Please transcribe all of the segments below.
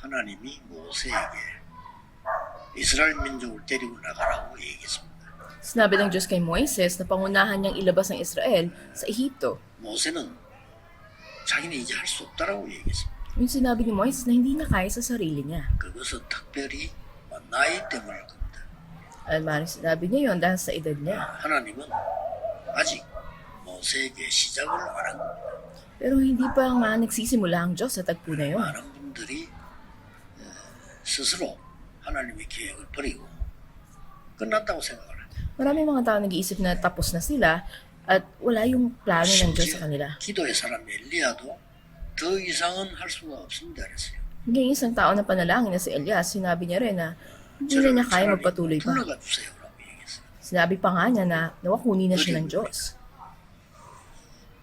하나님이 모세에게 이스라엘 민족을 데리고 나가라고 얘기했습니다. Sinabi ng Diyos kay Moises na pangunahan niyang ilabas ang Israel sa Ehipto. 모세는 자기는 이제 할 수 없다라고 얘기했습니다. Yung sinabi ni Moises na hindi na kaya sa sarili niya. 그것은 특별히 나이 때문일 겁니다. At maaaring sinabi niya yon dahil sa edad niya. 하나님은 아직 모세에게 시작을 안 한 겁니다. Pero hindi pa nga nagsisimula ang Diyos sa tagpo na yon. 많은 분들이 스스로 하나님의 계획을 버리고 끝났다고 생각을 합니다. Maraming mga tao nag-iisip na tapos na sila at wala yung plano ng Diyos sa kanila. 기도의 사람 엘리야도 더 이상은 할 수가 없습니다 그랬어요. Hanggang isang tao na panalangin na si Elias, sinabi niya rin na hindi na niya kaya magpatuloy pa. 불러가 주세요라고 얘기했어요. Sinabi pa nga niya na nawakunin na siya ng Diyos.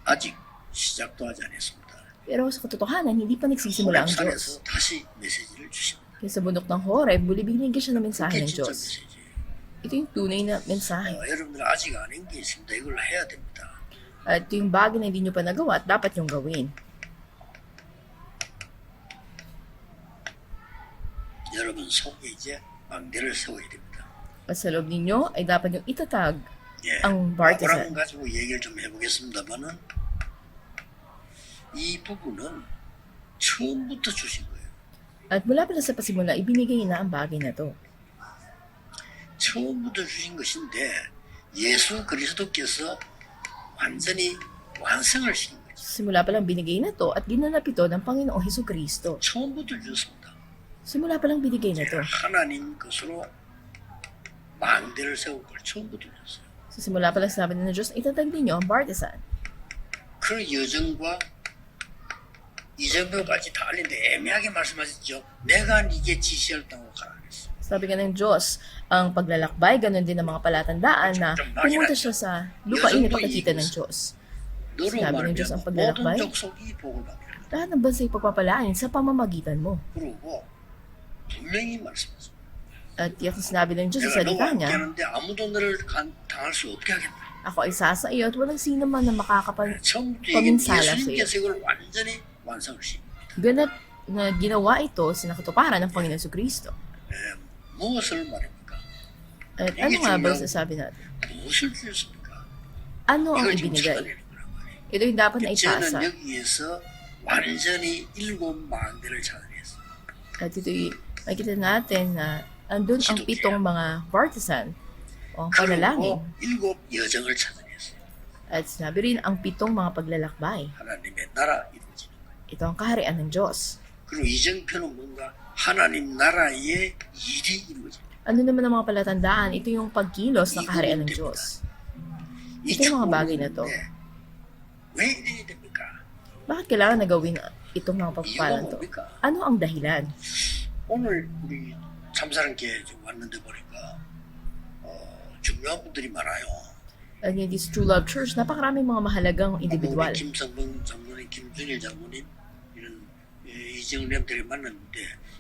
아직 시작도 하지 않았습니다. Pero sa katotohanan, hindi pa nagsisimula ang 산에서 Diyos. 다시 메시지를 주십니다. Kaya sa bundok ng Horeb, muli binigyan siya ng mensahe 그게 ng 진짜 Diyos. 메시지예요. Ito yung tunay na mensahe. 여러분들 아직 안 한 게 있습니다. 이걸 해야 됩니다. At ito yung bagay na hindi nyo pa nagawa at dapat yung gawin. 여러분 속에 이제 망대를 세워야 됩니다. At sa loob ninyo ay dapat yung itatag 예, ang 아브라함 partisan. 가지고 얘기를 좀 해보겠습니다만은 이 부분은 처음부터 주신 거예요. At mula pala sa pasimula, ibinigay na ang bagay na to. 처음부터 주신 것인데 예수 그리스도께서 완전히 완성을 시킨 거죠. Simula palang binigay na to at ginanap ito ng Panginoong Hesus Kristo. 처음부터 주셨습니다. Simula palang binigay na to. 하나님 것으로 망대를 세울 걸 처음부터 주셨어요. Sa simula palang sinabi na ng Diyos, itatag ninyo ang partisan. 그 여정과 이정표까지 다 알린데 애매하게 말씀하셨죠. 내가 네게 지시했다고 가라 그랬어요. Sabi nga ng Diyos, ang paglalakbay, ganun din ang mga palatandaan na pumunta siya sa lupain na pakikita ng Diyos. 너로 Sinabi ng Diyos ang 말하면 모든 paglalakbay, 족속이 복을 받게. lahat ng bansa'y pagpapalain sa pamamagitan mo. 그러고 분명히 말씀하셨어요. At yung sinabi ng Diyos 내가 sa 너와 salita niya, 함께하는데 아무도 너를 당할 수 없게 하겠다. ako ay sasa iyo at walang sino man na 처음부터 makakapansala sa iyo. 예수님께서 이걸 완전히 완성을 시킵니다. Ganap na ginawa ito sa nakatuparan ng Panginoon sa Kristo. 무엇을 말합니까? At ano nga ba sasabi natin? 무엇을 주셨습니까? Ano ang 이걸 지금 ibinigay? 찾아내는 거란 말이에요. Ito yung dapat na 저는 ipasa. 여기에서 완전히 7망대를 찾아냈어요. At ito'y makikita natin na andun ang 7 mga partisan o ang panalangin. 그리고 7 여정을 찾아냈어요. At sinabi rin ang 7 mga paglalakbay. 하나님의 나라 이루어지는 거예요. Ito ang kaharian ng Diyos. 그리고 이정표는 뭔가 하나님 나라의 일이 이루어집니다. Ano naman ang mga palatandaan? Ito yung pagkilos ng kaharian ng Diyos. 이 Ito yung mga bagay na to. 왜 이래야 됩니까? Bakit kailangan na gawin itong mga 이유가 pagpapalan to? 뭡니까? Ano ang dahilan? 오늘 우리 참사랑교회 좀 왔는데 보니까 중요한 분들이 많아요. At in this True Love Church, napakaraming mga mahalagang individual. 우리 김성봉 장로님, 김준일 장로님 이런 이정님들이 만났는데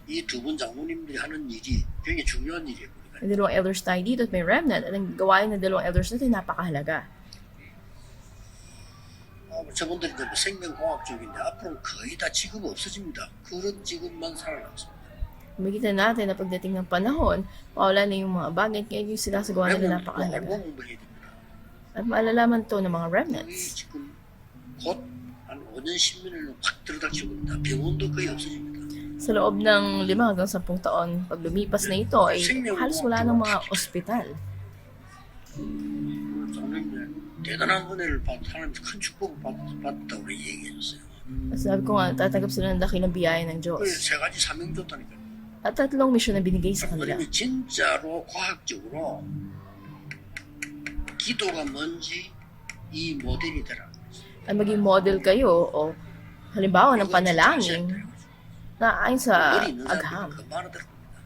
이 두 분 장로님들이 하는 일이 굉장히 중요한 일이에요. 우리가. Ang dalawang elders tayo dito at may remnant at ang gawain ng dalawang elders natin napakahalaga. 저분들이 뭐 생명공학 쪽인데 앞으로는 거의 다 직업 없어집니다. 그런 직업만 살아남습니다. Makikita natin na pagdating ng panahon, mawala na yung mga bagay kaya yung sinasagawa nila napakahalaga. 알고 공부해야 됩니다. At maalalaman to ng mga 여기 remnants. 지금 곧 한 5년 10년을 확 들어닥치고 있습니다. 병원도 거의 없어집니다. Sa loob ng 5 hanggang 10 taon, pag lumipas na ito, ay halos wala ng mga ospital. 장로님들 대단한 은혜를 받, 하나님께서 큰 축복을 받았다고 우리 얘기해 줬어요. At sabi ko nga, tatanggap sila ng dakilang biyaya ng 그걸 Diyos. 세 가지 사명 줬다니까요. At 3 misyon na binigay sa kanila. 하나님이 진짜로 과학적으로 기도가 뭔지 이 모델이 되라. At maging model kayo o halimbawa ng panalangin na ayon sa 머리 있는 agham. 사람들은 금방 알아들을 겁니다.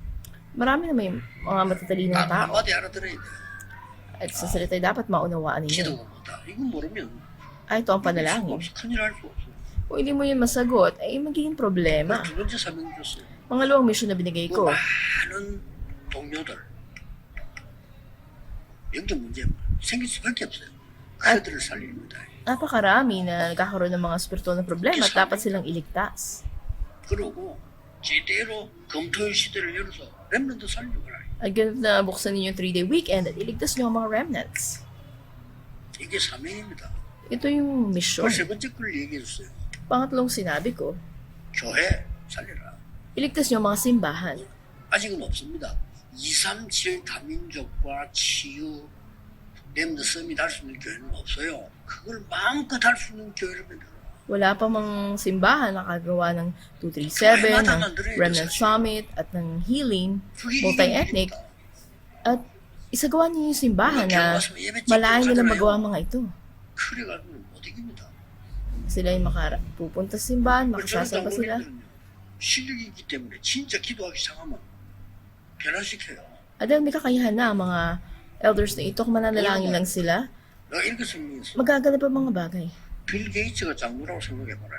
Marami na may mga matatalinong 딱 tao. 한마디 알아들어야 돼. At sa salita dapat maunawaan ninyo. 기도가 뭐다. 이거 모르면 Ito ang panalangin. 큰일 할 수 없어. Kung hindi mo yun masagot, ay magiging problema. 두 번째 사명 줬어요. Pangalawang mission na binigay 그 ko, 많은 동료들 영적 문제 생길 수밖에 없어요. 그들을 살립니다. napakarami na nagkakaroon ng mga spiritual na problema at dapat silang iligtas. 그러고 제대로 검토의 시대를 열어서 렘넌트 살리고 그래. At ganap na buksan ninyo yung 3-day weekend at iligtas niyo ang mga remnants. 이게 사명입니다. Ito yung mission. 세 번째 걸 얘기해 줬어요. Pangatlong sinabi ko, 교회 살려라. iligtas niyo ang mga simbahan. 아직은 없습니다. 237 다민족과 치유 렘넌트 서밋 할 수 있는 교회는 없어요. 그걸 마음껏 할 수 있는 교회를 만들어. Wala pa mang simbahan nakagawa ng 237, ng Remnant Summit, at ng Healing, 그게 multi-ethnic. 이깁니다. At isagawa niyo yung simbahan na malayo nila magawa ang mga ito. 그래가지고 못 이깁니다. Sila yung pupunta sa simbahan, makasasal pa sila. 실력이 있기 때문에 진짜 기도하기 시작하면 변화시켜요. At dahil may kakayahan na ang mga elders na ito, kung mananalangin lang sila, 내가 이렇게 설명했어. magaganap ang mga bagay. 빌 게이츠가 장로라고 생각해봐라.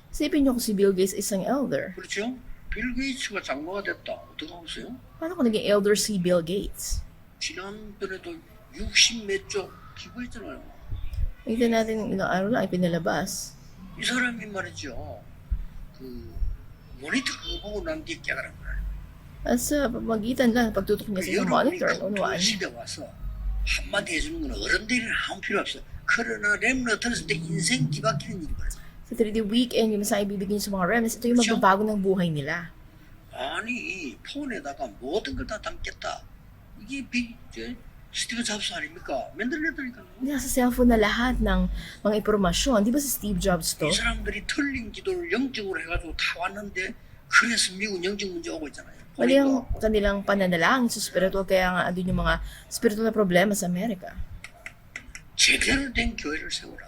Isipin niyo kung si Bill Gates isang elder. 그렇죠? 빌 게이츠가 장로가 됐다. 어떻게 하겠어요? Paano kung naging elder si Bill Gates? 지난번에도 60 몇 조 기부했잖아요. Nakita natin ilang araw lang ay pinalabas. 이 사람이 말이죠. 그 모니터 그거 보고 난 뒤에 깨달은 거야. At sa pamagitan lang, pagtutok niya sa monitor, unwaan niya. 시대 와서 한마디 해주는 건 어른들이 아무 필요 없어. 그러나 렘너 들었을 때 인생 뒤바뀌는 일이 벌어져. Sa 3D weekend, yung masaya ibibigay niyo sa mga remnants, ito yung magbabago ng buhay nila. 아니 폰에다가 모든 걸 다 담겠다. 이게 스티브 잡스 아닙니까? 맨들맨들니까요. Nasa cellphone na lahat ng mga impormasyon. Di ba si Steve Jobs to? 이 사람들이 틀린 기도를 영적으로 해가지고 다 왔는데 그래서 미국 영적 문제 오고 있잖아요. Mali ang kanilang pananalangin sa spiritual, kaya nga andun yung mga spiritual na problema sa Amerika. 제대로 된 교회를 세우라.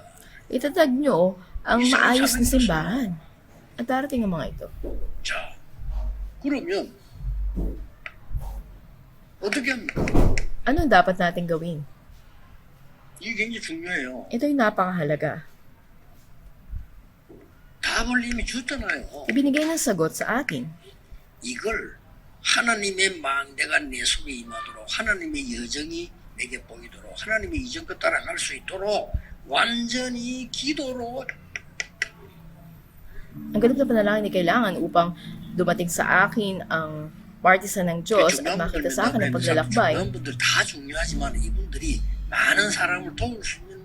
Itatag nyo ang maayos na simbahan. At darating ang mga ito. 자, 그러면 어떻게 합니까? Ano ang dapat natin gawin? 이게 굉장히 중요해요. Ito yung napakahalaga. 답을 이미 줬잖아요. Ibinigay ng sagot sa atin. 이걸 하나님의 망대가 내 속에 임하도록 하나님의 여정이 내게 보이도록 하나님의 이정껏 따라갈 수 있도록 완전히 기도로 Ang ganito na panalangin ay kailangan upang dumating sa akin ang partisan ng Diyos at makita sa akin ang paglalakbay. 중요한 분들 다 중요하지만 이분들이 많은 사람을 도울 수 있는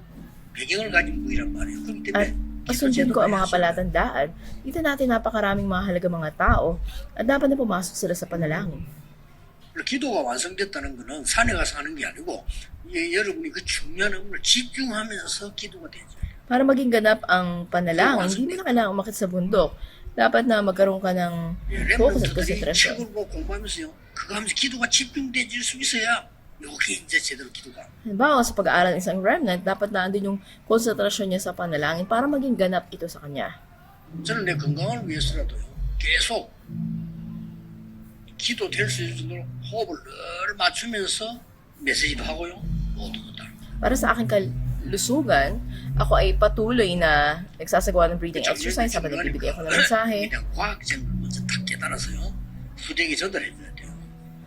배경을 가진 분이란 말이에요. 그렇기 At 때문에 pasundin ko ang mga palatandaan. Dito natin napakaraming mahalaga mga tao at dapat na pumasok sila sa panalangin. 기도가 완성됐다는 것은 산에 가서 하는 게 아니고 여러분이 그 중요한 업무를 집중하면서 기도가 되죠. Para maging ganap ang panalangin, hindi mo na kailangan umakit sa bundok. Dapat na magkaroon ka ng focus at 렘넌트들이 konsentrasyon. 책을 보고 공부하면서요. 그거 하면서 기도가 집중되질 수 있어야 여기 이제 제대로 기도가. Halimbawa, sa pag-aaral ng isang remnant, dapat na andun yung konsentrasyon niya sa panalangin para maging ganap ito sa kanya. 저는 내 건강을 위해서라도요. 계속 기도 될 수 있을 정도로 호흡을 늘 맞추면서 메시지도 하고요. 모두 다. Para sa aking kalusugan, ako ay patuloy na nagsasagawa ng breathing exercise habang nagbibigay ako ng mensahe. 그냥 과학적으로 먼저 딱 깨달아서요. 후대에게 전달해 줘야 돼요.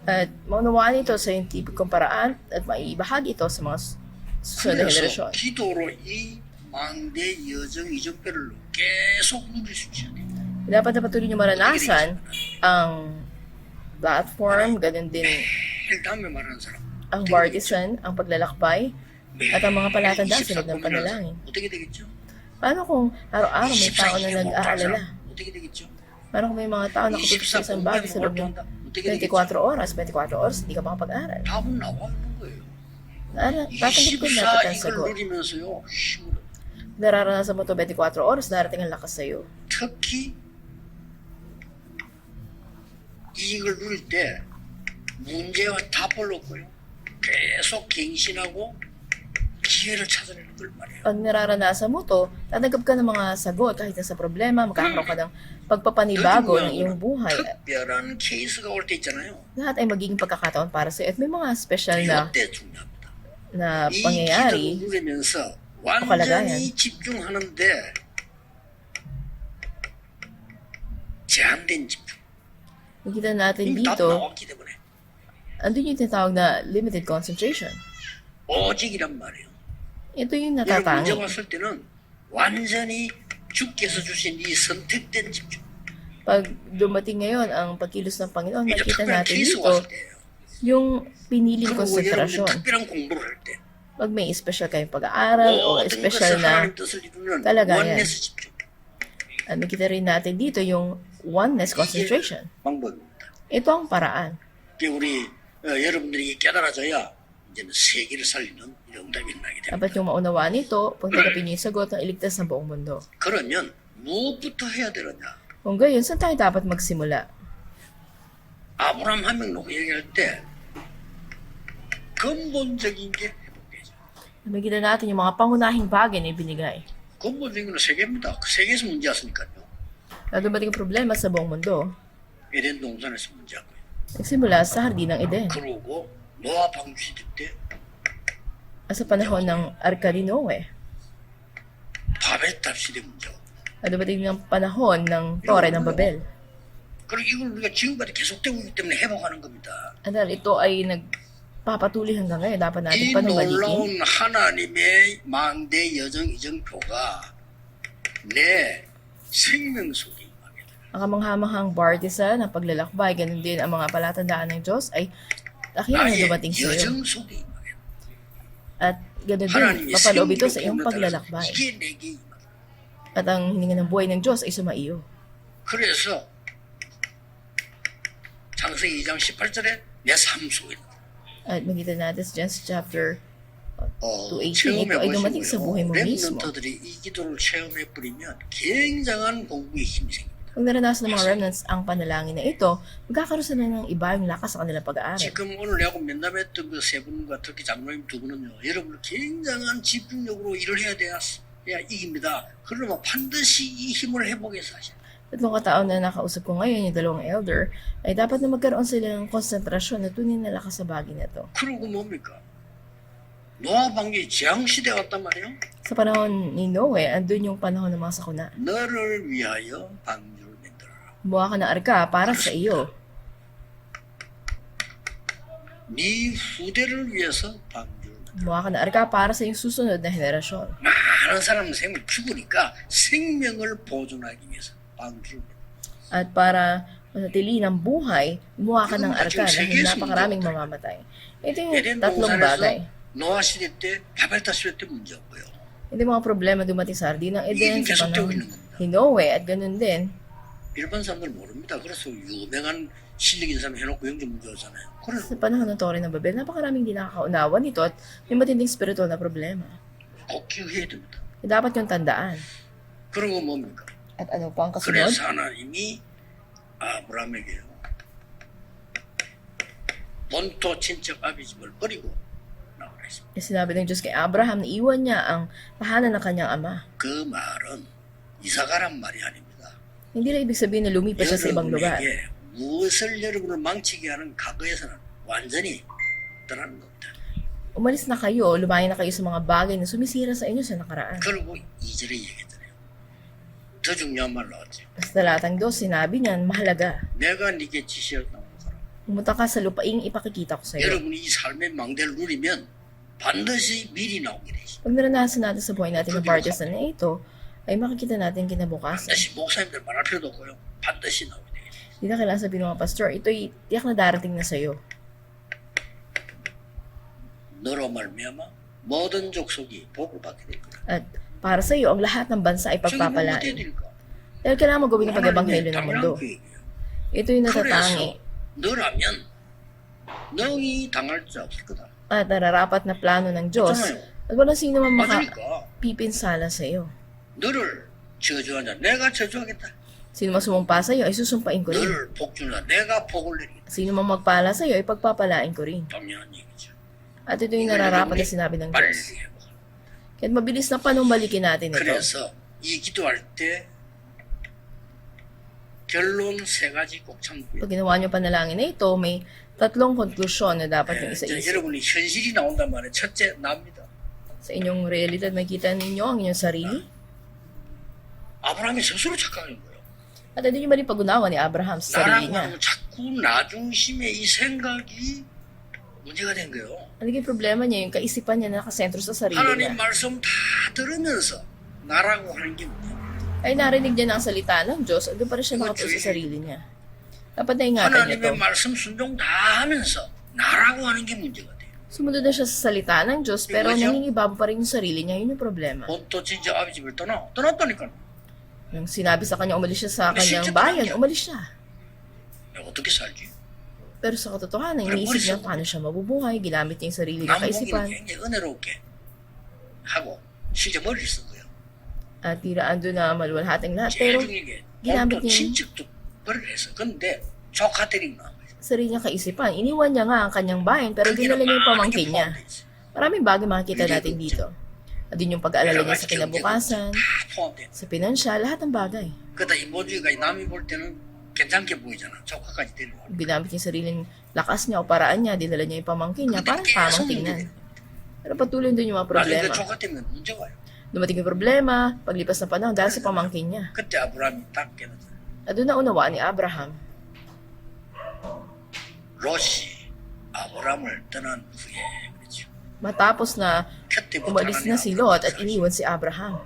At maunawaan ito sa scientificong paraan at maibahagi ito sa mga susunod na 그래서 henerasyon. 기도로 이 망대 여정 이정표를 계속 누릴 수 있어야 돼요. Dapat na patuloy niyo maranasan ang platform, ganun din 매일 다음에 말하는 사람. ang partisan, ang paglalakbay, at ang mga palatandaan sa loob ng panalangin. 어떻게 되겠죠? Paano kung araw-araw may tao na nag-aalala? 어떻게 되겠죠? Paano kung may mga tao na nakatutok sa isang bagay sa loob ng 24 oras, hindi ka makapag-aral? 답은 나와 있는 거예요. Tatanggap ko dapat 24 ang 이걸 sagot. 누리면서요. 힘을 Nararanasan mo ito 24 oras, darating ang lakas sa'yo. 특히 이걸 누릴 때 문제와 답을 얻고요. 계속 갱신하고 기회를 찾아내는 걸 말이에요. Pag nararanasan mo to, tatanggap ka ng mga sagot kahit na sa problema, magkakaroon ka ng pagpapanibago ng iyong buhay. 특별한 케이스가 올 때 있잖아요. Lahat ay magiging pagkakataon para sa'yo. At may mga special 이때 중요합니다. na 이 pangyayari. 기도를 누리면서 kalagayan. 완전히 집중하는데 제한된 집중. Nakita natin 이미 답 dito, 나왔기 때문에 andun yung tinatawag na limited concentration. 오직이란 말이에요. Ito yung 여러분 문제 natatangi. 왔을 때는 완전히 주께서 주신 이 선택된 집중. Pag dumating ngayon ang pagkilos ng Panginoon, 이제 makikita 특별한 natin 케이스 dito 왔을 때예요. yung piniling 그리고 여러분들 konsentrasyon. 특별한 공부를 할 때 Pag may special kayong pag-aaral o 모든 special 것을 na 하나님 뜻을 이루는 kalagayan. 원내스 집중. At makita rin natin dito yung oneness concentration. 방법입니다. Ito ang paraan. 이게 우리 여러분들이 깨달아져야 이제는 세계를 살리는 응답이 나게 됩니다. Dapat yung maunawaan nito, pag tanggapin niyo yung sagot ng iligtas ng buong mundo. 그러면 무엇부터 해야 되느냐? Kung gayon, saan tayo dapat magsimula? 아브라함 한 명 놓고 얘기할 때 근본적인 게 회복되죠. Nakikita natin yung mga pangunahing bagay na ibinigay. 근본적인 건 세계입니다. 그 세계에서 문제였으니까요. Na dumating ang problema sa buong mundo, 에덴 동산에서 문제였고요. nagsimula sa Hardin ng Eden. 그러고 노아 방주 시대 때 At sa panahon ng Arka ni Noe, 바벨탑 시대 문제고. na dumating ang panahon ng Tore ng Babel. 그리고 이걸 우리가 지금까지 계속되고 있기 때문에 회복하는 겁니다. At dahil ito ay nagpapatuloy hanggang ngayon, dapat natin 이 panumalikin. 놀라운 하나님의 망대 여정 이정표가 내 생명 속에 임하게 돼요. Ang kamanghamahang bartisa ng paglalakbay, ganun din ang mga palatandaan ng Diyos ay takilang na 나의 dumating sa iyo. 여정 속에 임하게 돼요. At ganun din, 하나님의 papaloob ito 생기로 sa iyong 보내달라서 paglalakbay. 이게 내게 임하게 돼요. At ang hininga ng buhay ng Diyos ay sumaiyo. 그래서 창세기 2장 18절에 내 삶 속에 At makita natin sa Genesis chapter 2:18, 체험해 ito ay dumating sa buhay 보시고요. mo mismo. 랩런터들이 이 기도를 체험해 버리면 굉장한 공부의 힘이 생깁니다. Pag naranasan ng mga remnants ang panalangin na ito, magkakaroon sila ng iba yung lakas sa kanilang pag-aaral. 지금 오늘 내가 면담했던 그 세 분과 특히 장로님 두 분은요, 여러분 굉장한 집중력으로 일을 해야 이깁니다. 그러면 반드시 이 힘을 회복해서 하셔야 돼요. Tatlong kataon na nakausap ko ngayon, yung dalawang elder, ay dapat na magkaroon sila ng konsentrasyon na tunay na lakas sa bagay na ito. 그리고 뭡니까? 노아 방주의 재앙 시대 같단 말이에요. Sa panahon ni Noe, andun yung panahon ng mga sakuna. 너를 위하여 방주를 만들어라. Buha ka ng arka para sa iyo. 네 후대를 위해서 방주를 만들어라. Buha ka ng arka para sa iyong susunod na henerasyon. 많은 사람은 생명 죽으니까 생명을 보존하기 위해서 방주를 만들어라. At para manatili ng buhay, buha ka ng arka dahil napakaraming mamamatay. Ito yung 에덴 tatlong bagay. 동산에서 노아 시대 때 바벨탑 시대 때 문제였고요. Ito yung mga problema dumating sa Hardin ng Eden, sa panahon ni Noe, at ganun din. 일반 사람들 모릅니다. 그래서 유명한 실력인 사람 해놓고 영적 문제잖아요. 그래서 Sa panahon ng Tore ng Babel, napakaraming di nakakaunawa nito at may matinding spiritual na problema. 꼭 기억해야 됩니다. Dapat yung tandaan. 그리고 뭡니까? At ano pa ang kasunod? 그래서 하나님이 아브라함에게 본토 친척 아비집을 버리고 나오라 했습니다. Sinabi ng Diyos kay Abraham na iwan niya ang tahanan ng kanyang ama. 그 말은 이사가란 말이 아닙니다. Hindi na ibig sabihin na lumipas siya sa ibang lugar. 여러분에게 무엇을 여러분을 망치게 하는 과거에서는 완전히 떠나는 겁니다. Umalis na kayo, lumayan na kayo sa mga bagay na sumisira sa inyo sa nakaraan. 그리고 2절에 얘기했잖아요. 더 중요한 말 나왔죠. Sa talatang 2, sinabi niyan, mahalaga. 내가 네게 지시할 땅으로 가라. Pumunta ka sa lupaing ipakikita ko sa iyo. 여러분이 이 삶의 망대를 누리면 반드시 미리 나오게 되시. Pag naranasan natin sa buhay natin ng partisan na ito, ay makikita natin kinabukasan. 반드시 목사님들 말할 필요도 없고요. 반드시 나오게 되겠죠. Hindi na kailangan sabihin ng mga pastor, ito'y tiyak na darating na sa iyo. 너로 말미암아 모든 족속이 복을 받게 될 거다. At para sa iyo, ang lahat ng bansa ay 저게 뭐 어떻게 pagpapalain. 될까? Dahil kailangan magawin ng pag-ebanghelyo ng mundo. 당연한 계획이에요. Ito yung natatangi. 그래서 너라면 너희 당할 자 없을 거다. At nararapat na plano ng Diyos. 그렇잖아요. At walang sino man 맞으니까 makapipinsala sa iyo. 너를 저주하자 내가 저주하겠다. Sino man sumumpa sa iyo, ay susumpain ko rin. 너를 복주나 내가 복을 내리겠다. Sino man magpala sa iyo, ay pagpapalain ko rin. 당연한 얘기죠. At ito yung nararapat na sinabi ng 빨리 Diyos. 해봐. Kaya mabilis na panumbalikin natin ito. 그래서 이 기도할 때 결론 세 가지 꼭 참고요. Pag ginawa niyo panalangin na ito, may tatlong konklusyon na dapat yung isa-isa. 여러분이 현실이 나온단 말이에요. 첫째 납니다. Sa inyong realidad, makikita ninyo ang inyong sarili. 아브라함이 스스로 착각한 거예요. At ito yung mali pag-unawa ni Abraham sa sarili 나라고 niya. 하면 자꾸 나 중심의 이 생각이 문제가 된 거예요. Ano yung problema niya? Yung kaisipan niya na nakasentro sa sarili 하나님 niya. 말씀 다 들으면서 나라고 하는 게 문제예요. ay narinig niya na ang salita ng Diyos, doon pa rin siya nakapos sa sarili niya. Dapat na ingatan niya to. 하나님의 말씀 순종 다 하면서 나라고 하는 게 문제가 돼요. Sumunod na siya sa salita ng Diyos, pero Yung- nangingibabaw pa rin yung sarili niya. Yun yung problema. 본토 진짜 아비 집을 떠났다니까. Nung sinabi sa kanya, umalis siya sa May kanyang silti bayan, pa rin umalis siya. 내가 어떻게 살지? Pero sa katotohanan, iniisip niya paano siya mabubuhay, ginamit niya yung sarili niya kaisipan, 남봉이는 굉장히 은혜롭게 하고 실제 머리를 쓴 거예요. at tiraan doon na maluwalhating lahat. Pero 제일 중요한 게 ginamit 본토 niya yung 친척도 머리를 했어. 근데 조카들이 나온 거예요. sarili niya kaisipan. Iniwan niya nga ang kanyang bayan, pero dinala niya yung pamangkin niya. Maraming bagay makikita natin dito. At din yung pag-aalala niya sa kinabukasan, 다 포함돼. sa pinansyal, lahat ng bagay. 그러다 인본주의가 남이 볼 때는 괜찮게 보이잖아. 조카까지 데리고. Ginamit niya yung sariling lakas niya o paraan niya, dinala niya yung pamangkin niya, parang tamang tingnan. Pero patuloy din yung mga 나중에 problema. 그 조카 때문에 문제가 와요. Dumating yung problema, paglipas ng panahon dahil sa pamangkin niya. 그때 아브라함이 딱 깨닫아. At doon na unawaan ni Abraham. 롯이 아브라함을 떠난 후에 그렇죠. Matapos na 그때부터 umalis na si Lot at iniwan si Abraham.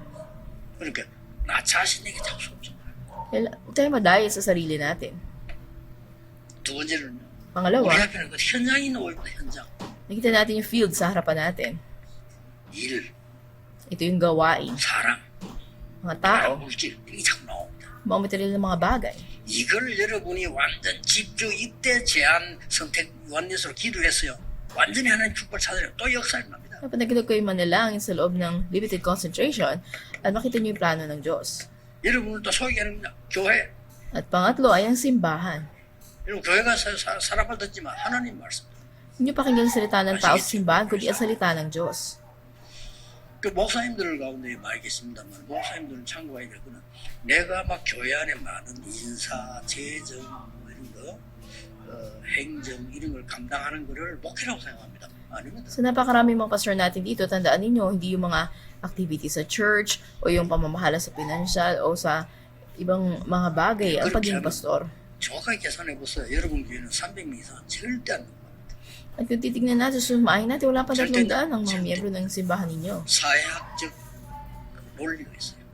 그러니까 나 자신에게 잡수 없잖아. Huwag tayo madaya sa sarili natin. 두 번째는 Pangalawa, 우리 앞에는 그 현장이 놓여있다. 현장. nakita natin yung field sa harapan natin. 일, Ito yung gawain, 사랑, mga tao, 물질 이게 자꾸 나옵니다. mga material ng mga bagay. 이걸 여러분이 완전 집중 이때 제한 선택 원리스로 기도했어요. 완전히 하나님 축복을 찾아요. 또 역사를 납니다. Kapag nagkinig kayo manalangin sa loob ng limited concentration, at makita niyo yung plano ng Diyos. 여러분은 또 소개하는 교회. At pangatlo ay ang simbahan. 여러분 교회가 사람을 듣지만 하나님 말씀. Hindi pakinggan ang salita ng tao sa simbahan, kundi ang salita ng Diyos. 그 목사님들 가운데 많이 계십니다만 목사님들은 참고해야 될 거는 내가 막 교회 안에 많은 인사, 재정 뭐 이런 거 행정 이런 걸 감당하는 거를 목회라고 생각합니다. 아닙니다. Sa napakarami mga pastor natin dito, tandaan ninyo, hindi yung mga activities sa church o yung pamamahala sa pinansyal o sa ibang mga bagay ang pagiging pastor. 정확하게 계산해 보세요. 여러분 교회는 300명 이상 절대 안 넘어갑니다. At kung titignan natin, sumahin natin, wala pa 300 ang mga miyembro ng simbahan ninyo. 사회학적 논리가 있어요.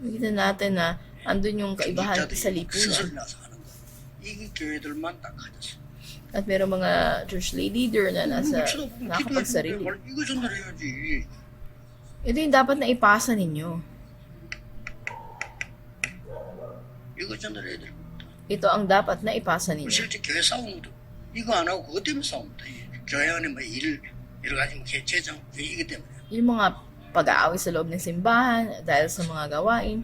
Makita natin na andun yung kaibahan sa 스스로 lipunan. 나서 하는 거. 이게 교회들만 딱 가졌어요. At meron mga church leader na nasa nakapagsarili. 이거 전달해야지. Ito yung dapat na ipasa ninyo. 이거 전달해야 될 겁니다. Ito ang dapat na ipasa ninyo. 실제 교회 싸움도 이거 안 하고 그것 때문에 싸웁니다. 교회 안에 뭐 일, 여러 가지 뭐 재정 이거 때문에. Yung mga pag-aaway sa loob ng simbahan dahil sa mga gawain.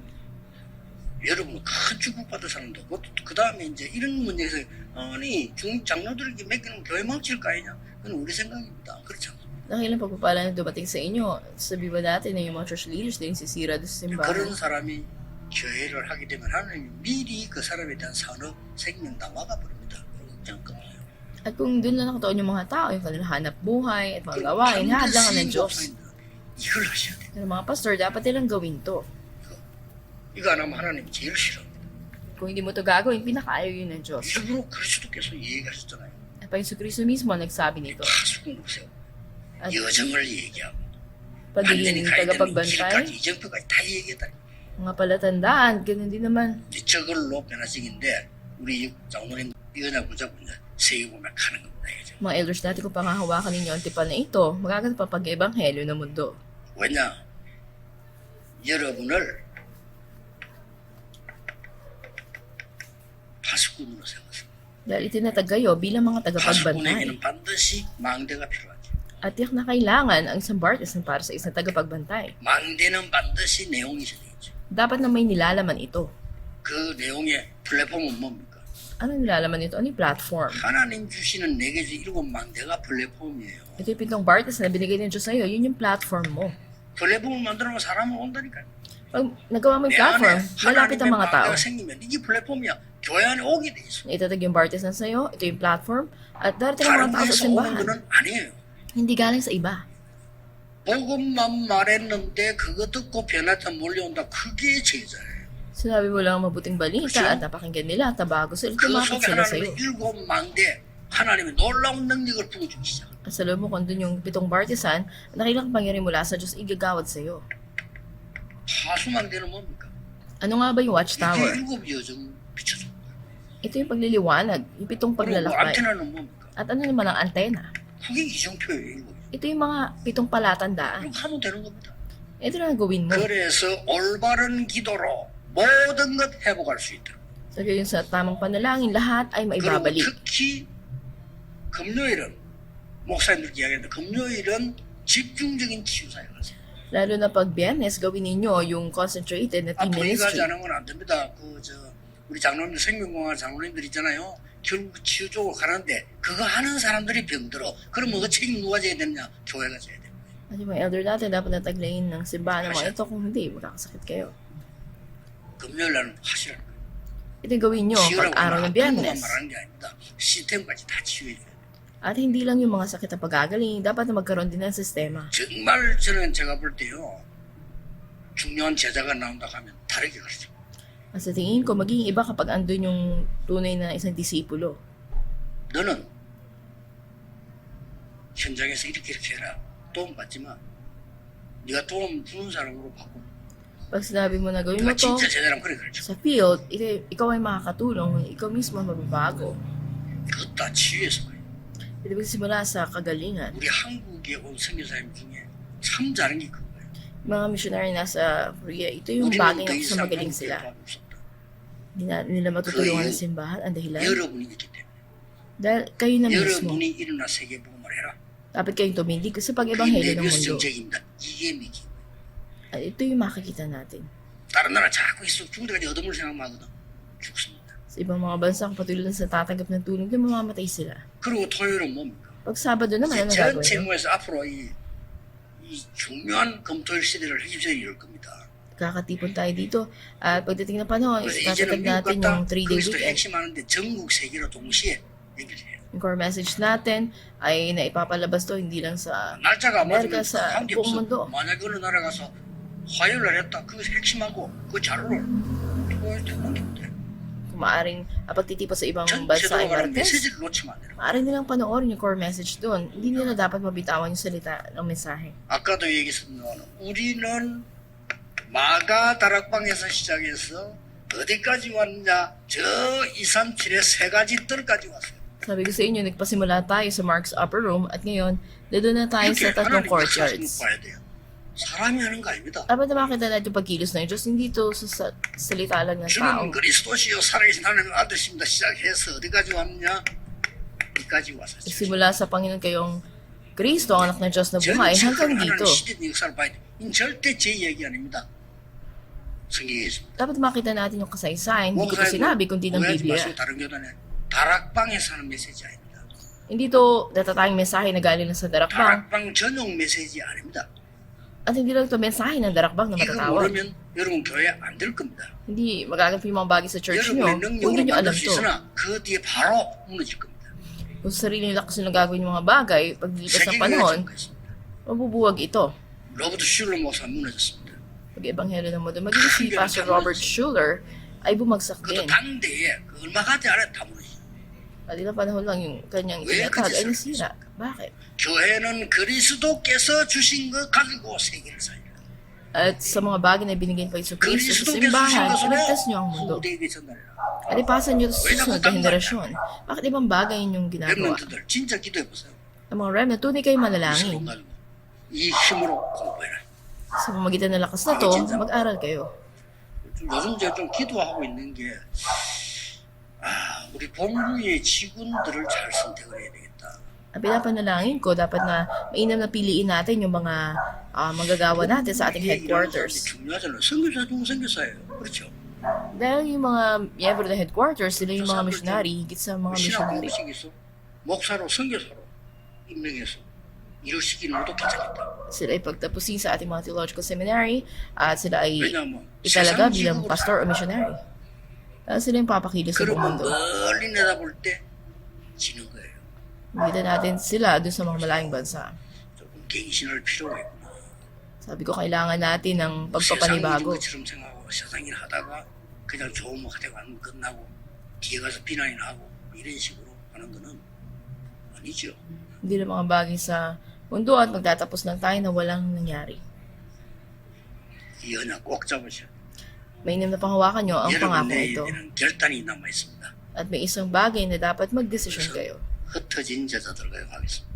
여러분 큰 축복받은 사람도 그 다음에 이제 이런 문제에서 아니 장로들에게 맡기는 교회 망칠 거 아니냐? 그건 우리 생각입니다. 그렇지 않습니까? Dakilang pagpapala na dumating sa inyo. Sabi ba natin na yung mga church leaders din sisira doon sa simbahan? 그런 사람이 교회를 하게 되면 하나님이 미리 그 사람에 대한 산업 생명 다 막아버립니다. 걱정 없어요. At kung doon na nakataon yung mga tao, yung kanilang hanap buhay at mga gawain, hahadlangan ng Diyos. 이걸 하셔야 돼요. Pero mga pastor, dapat nilang gawin to. 이거 안 하면 하나님 제일 싫어합니다. Kung hindi mo to gagawin, pinakaayaw yun ng Diyos. 일부러 그리스도께서 얘기하셨잖아요. At pa yung Kristo mismo ang nagsabi nito. 파수꾼 보세요. At 여정을 얘기하고 pagiging 가야 되는 tagapagbantay, 길까지 이정표까지 다 얘기했다. mga palatandaan, ganun din naman. 저걸로 변화식인데 우리 장로님 이거나 보자고 이제 세우고 막 하는 겁니다. 이제. Mga elders natin kung pangahawakan ninyo ang tipan na ito, magagat pa pag-ebanghelyo ng mundo. 왜냐? 여러분을 파수꾼으로 세웠습니다. Dahil itinatag kayo bilang mga tagapagbantay. 파수꾼에게는 반드시 망대가 필요하죠. At tiyak na kailangan ang isang partisan para sa isang tagapagbantay. 망대는 반드시 내용이 있어야 되죠. Dapat na may nilalaman ito. 그 내용의 플랫폼은 뭡니까? Ano nilalaman ito? Ano yung platform? 하나님 주시는 4개 중 7망대가 플랫폼이에요. Ito yung 7 partisan na binigay ng Diyos sa'yo. Yun yung platform mo. 플랫폼을 만들어놓으면 사람은 온다니까요. Pag nagawa mo yung platform, lalapit ang mga tao. 망대가 생기면 이게 플랫폼이야. 교회 안에 오게 돼 있어. Itatag yung partisan sa'yo, ito yung platform, at darating 다른 ang mga tao sa 데서 오는 simbahan. 거는 아니에요. Hindi galing sa iba. 복음만 말했는데 그거 듣고 변화타 몰려온다. 그게 제자예요. Sinabi mo lang ang mabuting balita Kutyo. at napakinggan nila at nabago sila, 그 tumakot 속에 sila sa'yo. 하나님의 7망대 하나님의 놀라운 능력을 부어주기 시작. At sa loob mo kung dun yung 7 partisan, nakilang pangyari mula sa Diyos igagawad sa'yo. 파수망대는 뭡니까? Ano nga ba yung 이게 watchtower? 7 여정 비춰준 거예요. Ito yung pagliliwanag, yung 7 그리고 뭐 paglalakbay. 안테나는 뭡니까? At ano naman ang antena? 그게 이정표예요. 7. Ito yung mga 7 palatandaan. 그리고 하면 되는 겁니다. Ito na gawin mo. 그래서 올바른 기도로 모든 것 회복할 수 있도록. So, yun sa tamang panalangin, lahat ay 그리고 maibabalik. 특히 금요일은 목사님들 이야기하는데 금요일은 집중적인 치유사역 하세요. Lalo na pag Biyernes, gawin ninyo yung concentrated na team 앞으로 이거 하지 ministry. 않은 건 안 됩니다. 우리 장로님들 생명공학 장로님들 있잖아요. 결국 치유 쪽으로 가는데 그거 하는 사람들이 병들어. 그러면 그 책임 누가 져야 되느냐? 교회가 져야 돼요. At yung mga elder natin, dapat nataglayin ng simbahan ng mga ito. Kung hindi, magkakasakit kayo. 금요일 날은 하시라는 거예요. Ito yung gawin nyo pag 치유라고 araw 하면 ng 어떤 것만 Biyernes. 말하는 게 아닙니다. 시스템까지 다 치유해 줘야 돼요. At hindi lang yung mga sakit na pagagaling, dapat na magkaroon din ng sistema. 정말 저는 제가 볼 때요. 중요한 제자가 나온다 하면 다르게 가르쳐. At sa tingin ko, magiging iba kapag andun yung tunay na isang disipulo. 너는 현장에서 이렇게 해라. 도움 받지만 네가 도움 주는 사람으로 바꿔. Pag sinabi mo na gawin mo 네가 to, 진짜 제자라면 그래 가르쳐. sa field, ikaw ay makakatulong, ikaw mismo ang mababago. 그것 다 치유해서 그래. Ito magsimula sa kagalingan. 우리 한국에 온 선교사님 중에 참 잘한 게 그거예요. Mga missionary nasa Korea, ito yung 우리는 bagay 더 na 이상 sa magaling 한국에 sila. 밥 없었다. Hindi na nila matutulungan ng simbahan. Ang dahilan, 여러분이 있기 때문에. dahil kayo na mismo. 여러분이 일어나 세계복음을 해라. Dapat kayong tumindig sa 그게 pag-ebanghelyo ng 내비우스 mundo. 정책입니다. 이게 미기. At ito yung makikita natin. 다른 나라 자꾸 있어 죽을 때까지 얻음을 생각하거든. 죽습니다. Sa ibang mga bansa, kung patuloy lang sa tatanggap ng tulong, di mamamatay sila. 그리고 토요일은 뭡니까? Pag Sabado naman, ano 전 gagawin? 책무에서 앞으로 이 중요한 금토일 시대를 해집시에 이럴 겁니다. Kakatipon tayo dito. At pagdating ng panahon, 그래서 itatagad 이제는 미국 natin 갔다 yung 3-day 거기서도 weekend. 핵심하는데 전국 세계로 동시에 연결해요. Yung core message natin ay naipapalabas to hindi lang sa 날짜가 안 Amerika, 맞으면 sa 관계 buong 없어. mundo. 만약에 어느 나라 가서 화요일 날 했다. 그거 핵심하고 그 자료를 되는 게 못해. kung maaaring pagtitipon sa ibang bansa 전체적으로 ay 가는 Martes, 메시지를 놓치면 안 되는 거야. maaaring nilang panoorin yung core message doon. Hindi nila dapat mabitawan yung salita ng mensahe. 아까도 얘기했습니다만 우리는 마가 다락방에서 시작해서 어디까지 왔냐? 저 2, 3, 7의 세 가지 뜰까지 왔어요. Sabi ko sa inyo, nagpasimula tayo sa Mark's Upper Room at ngayon, doon na tayo 이렇게 sa tatlong 하나님 역사하시는 courtyards. 거 봐야 돼요. 사람이 하는 거 아닙니다. Dapat na makita natin yung pagkilos ng Diyos, hindi ito sa salita lang ng tao. 주는 그리스도시요 살아계신 하나님의 아들십니다. 시작해서 어디까지 왔냐? 여기까지 왔어요. Simula sa Panginoon kayong Kristo, ang anak ng Diyos na buhay, 전체를 hanggang 하나님 dito. 시대 역사를 봐야 돼. 이건 절대 제 얘기 아닙니다. 성경에 있습니다. Dapat makita natin yung kasaysayan, hindi ko ito sinabi, kundi ng 오해하지 Biblia. 마시고 다른 교단에 다락방에서 하는 메시지 아닙니다. Hindi ito natatanging mensahe na galing lang sa darakbang, 다락방 전용 메시지 아닙니다. at hindi lang ito mensahe ng darakbang na 이거 matatawag. 모르면 여러분 교회 안 될 겁니다. Hindi magaganap yung mga bagay sa church nyo, 여러분의 kung 능력으로 hindi nyo 만들 alam 수 to. 있으나 그 뒤에 바로 무너질 겁니다. Kung sa sarili nila kasi nang gagawin yung mga bagay, paglipas ng 세계교회 panahon, 있습니다. mabubuwag ito. 로버트 슐러 목사 무너졌습니다. Pag-ebanghelyo ng mundo. Maging si Pastor Robert Schuller ay bumagsak 그것도 din. 당대에 그 얼마 가지 않아 다 무너졌어요. At ilang panahon lang yung kanyang 왜 inatag ay 그렇게 nasira. Bakit? 교회는 그리스도께서 주신 것 가지고 세계를 살리라. At sa mga bagay na binigay pa Iso Cristo sa 그리스도께서 주신 simbahan, 것으로 iligtas niyo ang mundo. 후대에게 전달해라. At ipasan niyo sa susunod na henerasyon. Bakit ibang bagay yung ginagawa? 렘넌트들 진짜 기도해보세요. Ang mga remnant, tunay kayo 이스로 manalangin. 가지고 이 힘으로 공부해라. Sa pamagitan ng lakas na to, mag-aral kayo. 요즘 제가 좀 기도하고 있는 게 우리 본부의 직원들을 잘 선택을 해야 되겠다. Ang pinapanalangin ko, dapat na mainam na piliin natin yung mga manggagawa natin sa ating 이게 일하는 사람이 headquarters. 중요하잖아요. 선교사 중에 선교사예요. 그렇죠. Dahil yung mga miyembro ng headquarters, sila yung mga missionary, higit sa mga 신학 missionary. 공식에서 목사로 선교사로 임명해서 일을 시키는 것도 괜찮겠다. Sila ay pagtapusin sa ating mga theological seminary at sila ay 왜냐하면 italaga 세상 bilang 지국으로 pastor o missionary. Dahil sila yung papakilos sa buong 그러면 mundo. 멀리 내다볼 때 지는 거예요. Makita natin sila doon sa mga malayong bansa. 조금 갱신할 필요가 있구나. Sabi ko, kailangan natin ng 세상 pagpapanibago. 것처럼 생각하고 세상 일 하다가 그냥 좋은 거 하다가 안 끝나고 뒤에 가서 비난이나 하고 이런 식으로 하는 거는 아니죠. Hindi lang mga bagay sa mundo at magtatapos lang tayo na walang nangyari. 이 언약 꼭 잡으셔. Mainam na panghawakan nyo ang pangako ito. 여러분에게는 결단이 남아 있습니다. At may isang bagay na dapat magdesisyon kayo. 흩어진 제자들과 가겠습니다.